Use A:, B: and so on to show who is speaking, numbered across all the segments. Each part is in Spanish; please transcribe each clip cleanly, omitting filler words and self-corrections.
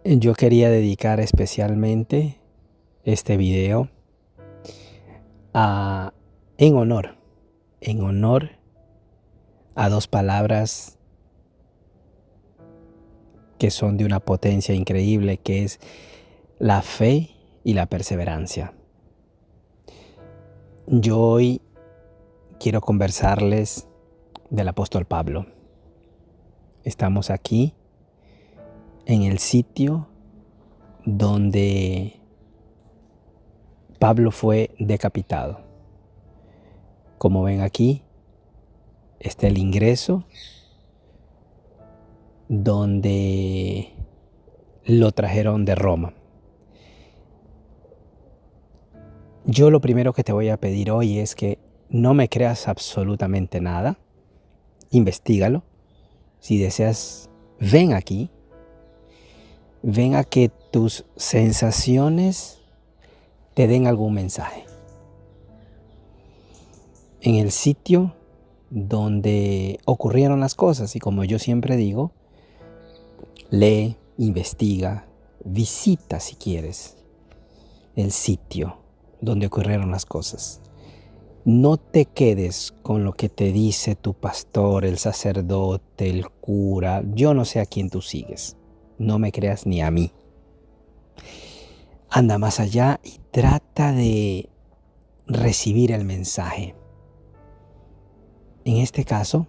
A: Yo quería dedicar especialmente este video a, en honor, en honor a dos palabras que son de una potencia increíble, que es la fe y la perseverancia. Yo hoy quiero conversarles del apóstol Pablo. Estamos aquí en el sitio donde Pablo fue decapitado. Como ven aquí, está el ingreso donde lo trajeron de Roma. Yo lo primero que te voy a pedir hoy es que no me creas absolutamente nada. Investígalo. Si deseas, ven aquí. Ven a que tus sensaciones te den algún mensaje. En el sitio donde ocurrieron las cosas, y como yo siempre digo, lee, investiga, visita si quieres el sitio donde ocurrieron las cosas. No te quedes con lo que te dice tu pastor, el sacerdote, el cura. Yo no sé a quién tú sigues. No me creas ni a mí. Anda más allá y trata de recibir el mensaje. En este caso,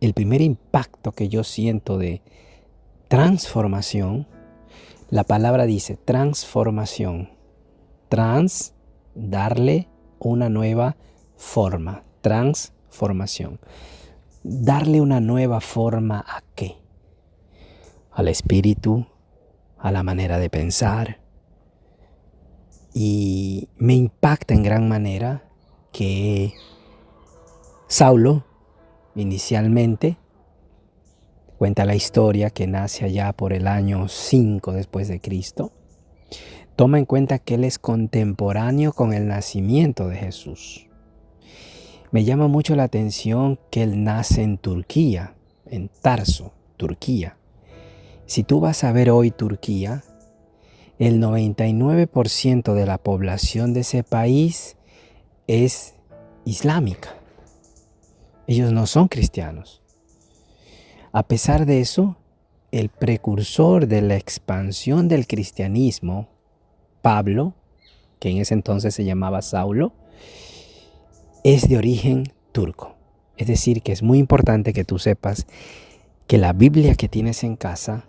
A: el primer impacto que yo siento de transformación, la palabra dice transformación. Trans, darle una nueva forma. Transformación. ¿Darle una nueva forma a qué? Al espíritu, a la manera de pensar. Y me impacta en gran manera que Saulo, inicialmente, cuenta la historia que nace allá por el año 5 después de Cristo. Toma en cuenta que él es contemporáneo con el nacimiento de Jesús. Me llama mucho la atención que él nace en Turquía, en Tarso, Turquía. Si tú vas a ver hoy Turquía, el 99% de la población de ese país es islámica. Ellos no son cristianos. A pesar de eso, el precursor de la expansión del cristianismo, Pablo, que en ese entonces se llamaba Saulo, es de origen turco. Es decir, que es muy importante que tú sepas que la Biblia que tienes en casa,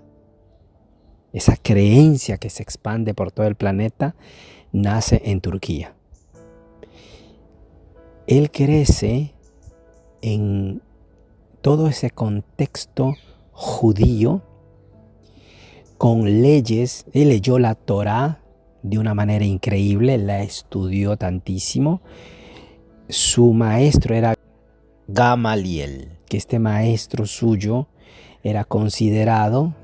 A: esa creencia que se expande por todo el planeta, nace en Turquía. Él crece en todo ese contexto judío, con leyes. Él leyó la Torá de una manera increíble, la estudió tantísimo. Su maestro era Gamaliel, que este maestro suyo era considerado,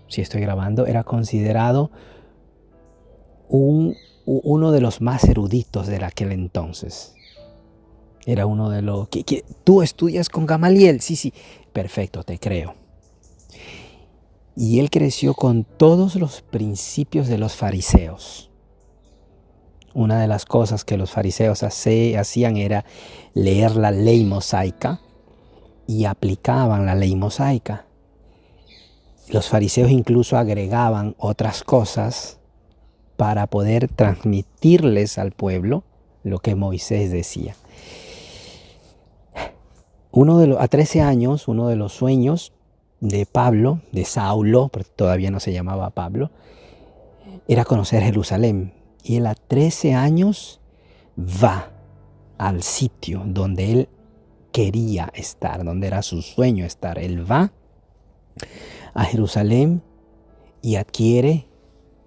A: si estoy grabando, era considerado uno de los más eruditos de aquel entonces. Era uno de los que ¿tú estudias con Gamaliel? Sí, perfecto, te creo. Y él creció con todos los principios de los fariseos. Una de las cosas que los fariseos hacían era leer la ley mosaica y aplicaban la ley mosaica. Los fariseos incluso agregaban otras cosas para poder transmitirles al pueblo lo que Moisés decía. A 13 años, uno de los sueños de Pablo, de Saulo, porque todavía no se llamaba Pablo, era conocer Jerusalén. Y él a 13 años va al sitio donde él quería estar, donde era su sueño estar. Él va a Jerusalén y adquiere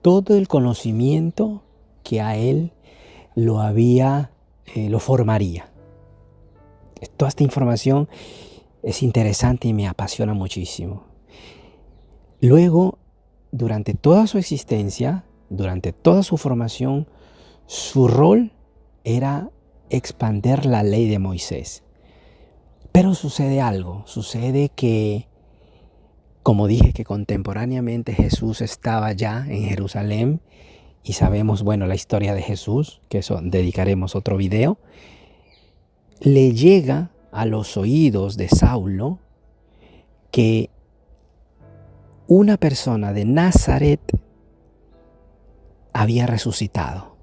A: todo el conocimiento que a él lo formaría. Toda esta información es interesante y me apasiona muchísimo. Luego, durante toda su existencia, durante toda su formación, su rol era expander la ley de Moisés. Pero sucede algo, sucede que Como dije que contemporáneamente Jesús estaba ya en Jerusalén y sabemos, bueno, la historia de Jesús, que eso dedicaremos otro video, le llega a los oídos de Saulo que una persona de Nazaret había resucitado.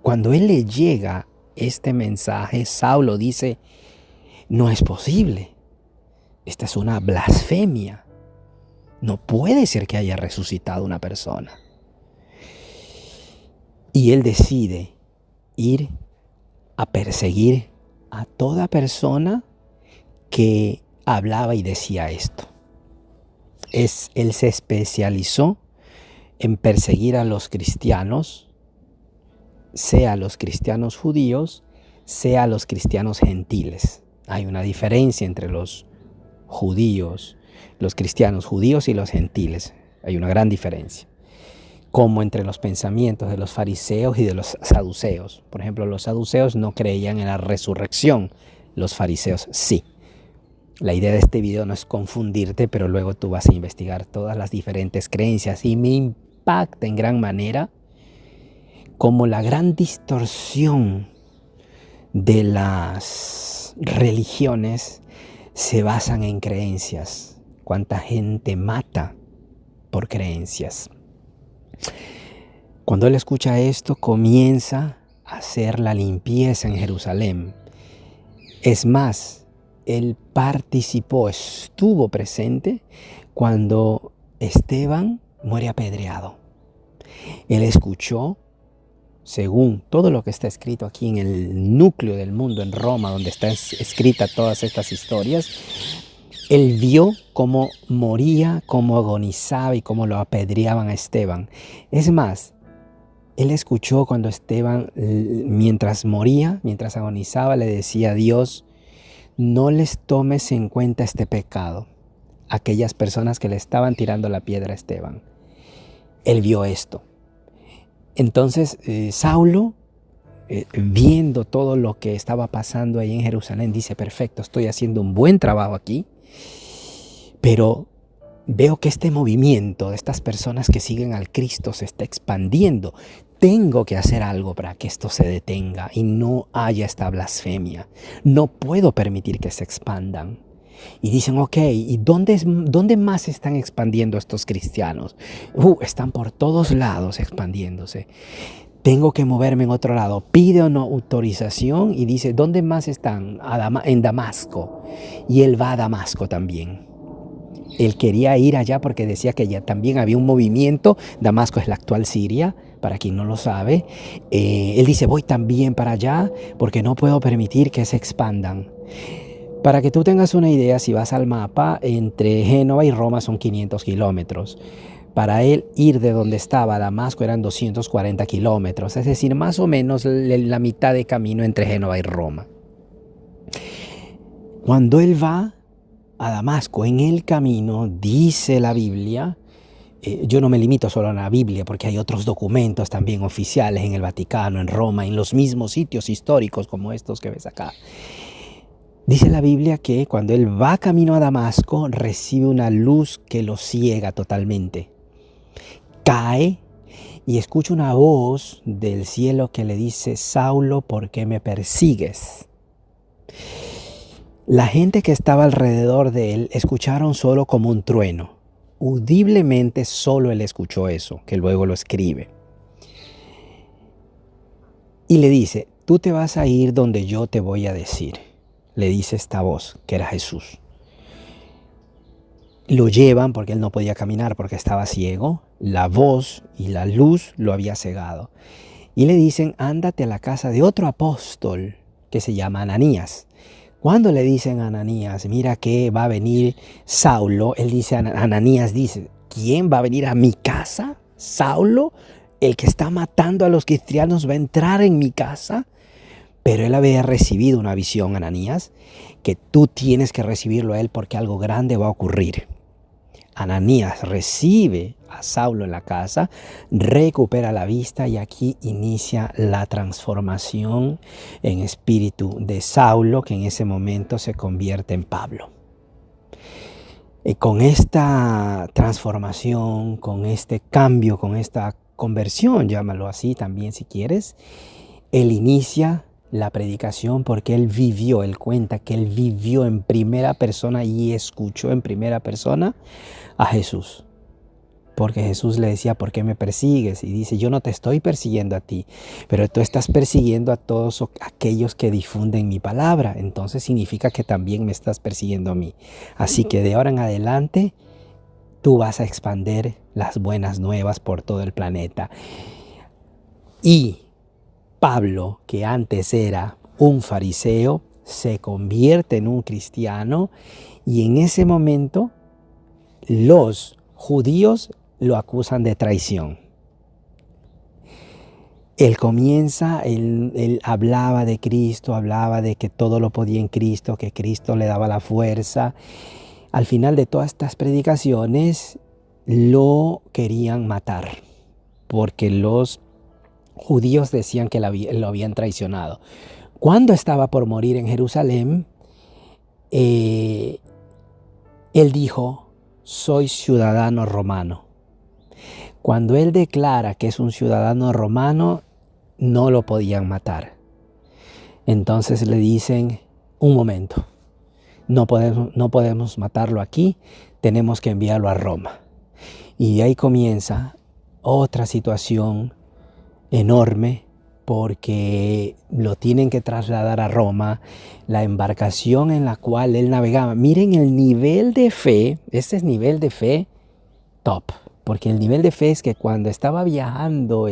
A: Cuando él le llega este mensaje, Saulo dice, no es posible, esta es una blasfemia, no puede ser que haya resucitado una persona. Y él decide ir a perseguir a toda persona que hablaba y decía esto. Él se especializó en perseguir a los cristianos, sea los cristianos judíos, sea los cristianos gentiles. Hay una diferencia entre los judíos, los cristianos judíos y los gentiles. Hay una gran diferencia. Como entre los pensamientos de los fariseos y de los saduceos. Por ejemplo, los saduceos no creían en la resurrección, los fariseos sí. La idea de este video no es confundirte, pero luego tú vas a investigar todas las diferentes creencias y me impacta en gran manera como la gran distorsión de las religiones se basan en creencias. Cuánta gente mata por creencias. Cuando él escucha esto, comienza a hacer la limpieza en Jerusalén. Es más, él participó, estuvo presente cuando Esteban muere apedreado. Él escuchó, según todo lo que está escrito aquí en el núcleo del mundo, en Roma, donde están escritas todas estas historias, él vio cómo moría, cómo agonizaba y cómo lo apedreaban a Esteban. Es más, él escuchó cuando Esteban, mientras moría, mientras agonizaba, le decía a Dios, no les tomes en cuenta este pecado, aquellas personas que le estaban tirando la piedra a Esteban. Él vio esto. Entonces, Saulo, viendo todo lo que estaba pasando ahí en Jerusalén, dice, perfecto, estoy haciendo un buen trabajo aquí, pero veo que este movimiento de estas personas que siguen al Cristo se está expandiendo. Tengo que hacer algo para que esto se detenga y no haya esta blasfemia. No puedo permitir que se expandan. Y dicen, ok, ¿y dónde más se están expandiendo estos cristianos? Están por todos lados expandiéndose. Tengo que moverme en otro lado. Pide una autorización y dice, ¿dónde más están? En Damasco. Y él va a Damasco también. Él quería ir allá porque decía que ya también había un movimiento. Damasco es la actual Siria, para quien no lo sabe. Él dice, voy también para allá porque no puedo permitir que se expandan. Para que tú tengas una idea, si vas al mapa, entre Génova y Roma son 500 kilómetros. Para él ir de donde estaba a Damasco eran 240 kilómetros. Es decir, más o menos la mitad de camino entre Génova y Roma. Cuando él va a Damasco, en el camino, dice la Biblia, yo no me limito solo a la Biblia porque hay otros documentos también oficiales en el Vaticano, en Roma, en los mismos sitios históricos como estos que ves acá. Dice la Biblia que cuando él va camino a Damasco, recibe una luz que lo ciega totalmente. Cae y escucha una voz del cielo que le dice, Saulo, ¿por qué me persigues? La gente que estaba alrededor de él escucharon solo como un trueno. Audiblemente solo él escuchó eso, que luego lo escribe. Y le dice, tú te vas a ir donde yo te voy a decir. Le dice esta voz, que era Jesús. Lo llevan porque él no podía caminar porque estaba ciego. La voz y la luz lo había cegado. Y le dicen, ándate a la casa de otro apóstol que se llama Ananías. Cuando le dicen a Ananías, mira que va a venir Saulo, él dice, Ananías dice, ¿quién va a venir a mi casa? ¿Saulo? ¿El que está matando a los cristianos va a entrar en mi casa? Pero él había recibido una visión, Ananías, que tú tienes que recibirlo a él porque algo grande va a ocurrir. Ananías recibe a Saulo en la casa, recupera la vista y aquí inicia la transformación en espíritu de Saulo, que en ese momento se convierte en Pablo. Con esta transformación, con este cambio, con esta conversión, llámalo así también si quieres, él inicia la predicación porque él cuenta que él vivió en primera persona y escuchó en primera persona a Jesús. Porque Jesús le decía, ¿por qué me persigues? Y dice, yo no te estoy persiguiendo a ti, pero tú estás persiguiendo a todos aquellos que difunden mi palabra. Entonces significa que también me estás persiguiendo a mí. Así que de ahora en adelante, tú vas a expandir las buenas nuevas por todo el planeta. Y Pablo, que antes era un fariseo, se convierte en un cristiano y en ese momento los judíos lo acusan de traición. Él hablaba de Cristo, hablaba de que todo lo podía en Cristo, que Cristo le daba la fuerza. Al final de todas estas predicaciones lo querían matar, porque los judíos decían que lo habían traicionado. Cuando estaba por morir en Jerusalén, él dijo, soy ciudadano romano. Cuando él declara que es un ciudadano romano, no lo podían matar. Entonces le dicen, un momento, no podemos matarlo aquí, tenemos que enviarlo a Roma. Y ahí comienza otra situación enorme porque lo tienen que trasladar a Roma, la embarcación en la cual él navegaba. Miren el nivel de fe, este es nivel de fe top. Porque el nivel de fe es que cuando estaba viajando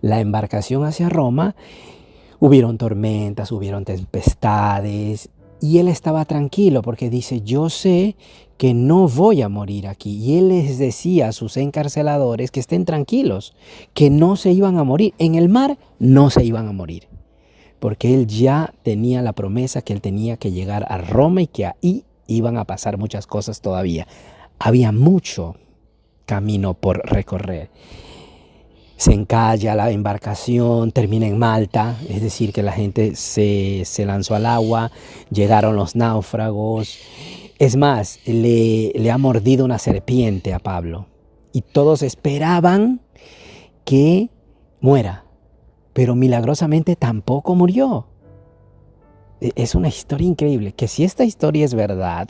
A: la embarcación hacia Roma, hubieron tormentas, hubieron tempestades, y él estaba tranquilo porque dice, yo sé que no voy a morir aquí. Y él les decía a sus encarceladores que estén tranquilos, que no se iban a morir. En el mar no se iban a morir, porque él ya tenía la promesa que él tenía que llegar a Roma y que ahí iban a pasar muchas cosas todavía. Había mucho camino por recorrer. Se encalla la embarcación, termina en Malta, es decir, que la gente se lanzó al agua, llegaron los náufragos. Es más, le ha mordido una serpiente a Pablo y todos esperaban que muera, pero milagrosamente tampoco murió. Es una historia increíble, que si esta historia es verdad,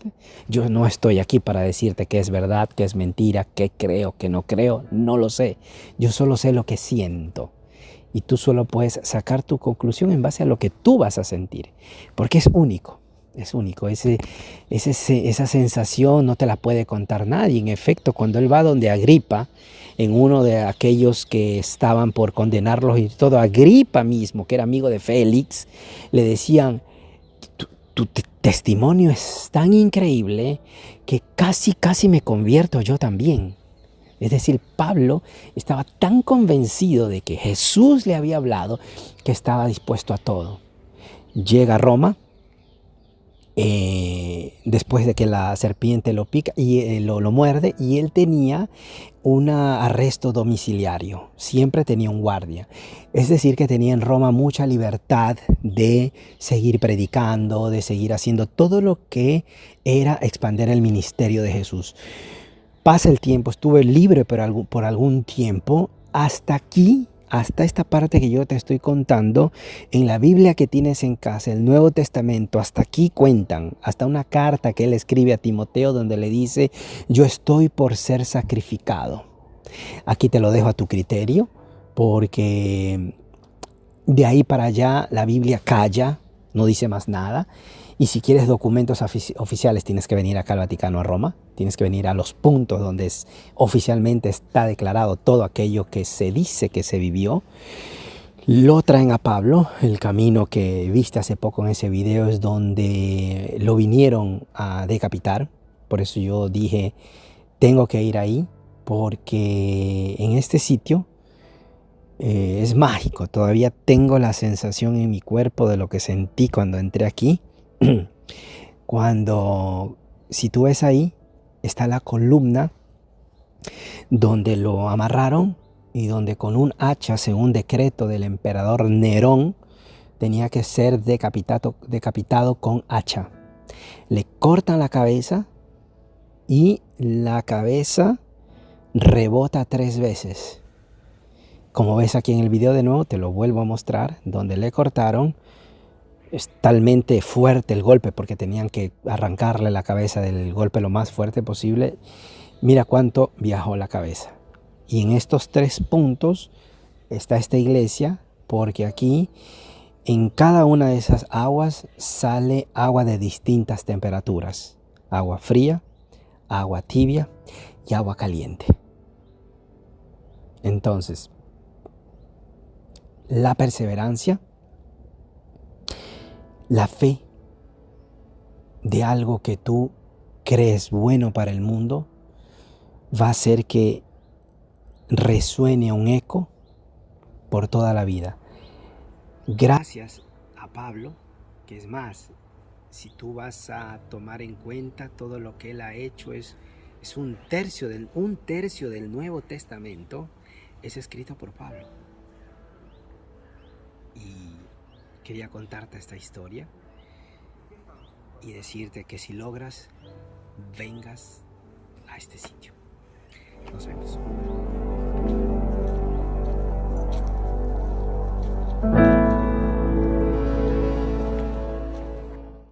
A: yo no estoy aquí para decirte que es verdad, que es mentira, que creo, que no creo, no lo sé. Yo solo sé lo que siento. Y tú solo puedes sacar tu conclusión en base a lo que tú vas a sentir, porque es único. Es único, esa sensación no te la puede contar nadie. En efecto, cuando él va donde Agripa, en uno de aquellos que estaban por condenarlos y todo, Agripa mismo, que era amigo de Félix, le decían, tu testimonio es tan increíble que casi me convierto yo también. Es decir, Pablo estaba tan convencido de que Jesús le había hablado que estaba dispuesto a todo. Llega a Roma, después de que la serpiente lo pica y lo muerde, y él tenía un arresto domiciliario, siempre tenía un guardia. Es decir, que tenía en Roma mucha libertad de seguir predicando, de seguir haciendo todo lo que era expandir el ministerio de Jesús. Pasa el tiempo, estuve libre por algún tiempo, hasta esta parte que yo te estoy contando. En la Biblia que tienes en casa, el Nuevo Testamento, hasta aquí cuentan, hasta una carta que él escribe a Timoteo donde le dice, yo estoy por ser sacrificado. Aquí te lo dejo a tu criterio, porque de ahí para allá la Biblia calla, no dice más nada. Y si quieres documentos oficiales, tienes que venir acá al Vaticano, a Roma. Tienes que venir a los puntos donde oficialmente está declarado todo aquello que se dice que se vivió. Lo traen a Pablo. El camino que viste hace poco en ese video es donde lo vinieron a decapitar. Por eso yo dije, tengo que ir ahí, porque en este sitio es mágico. Todavía tengo la sensación en mi cuerpo de lo que sentí cuando entré aquí. Si tú ves ahí, está la columna donde lo amarraron y donde con un hacha, según decreto del emperador Nerón, tenía que ser decapitado con hacha. Le cortan la cabeza y la cabeza rebota 3 veces. Como ves aquí en el video, de nuevo te lo vuelvo a mostrar, donde le cortaron. Es talmente fuerte el golpe porque tenían que arrancarle la cabeza del golpe lo más fuerte posible. Mira cuánto viajó la cabeza. Y en estos 3 puntos está esta iglesia, porque aquí en cada una de esas aguas sale agua de distintas temperaturas. Agua fría, agua tibia y agua caliente. Entonces, la perseverancia, la fe de algo que tú crees bueno para el mundo, va a hacer que resuene un eco por toda la vida. Gracias a Pablo, que es más, si tú vas a tomar en cuenta todo lo que él ha hecho, es un tercio del Nuevo Testamento es escrito por Pablo. Y quería contarte esta historia y decirte que si logras, vengas a este sitio. Nos vemos.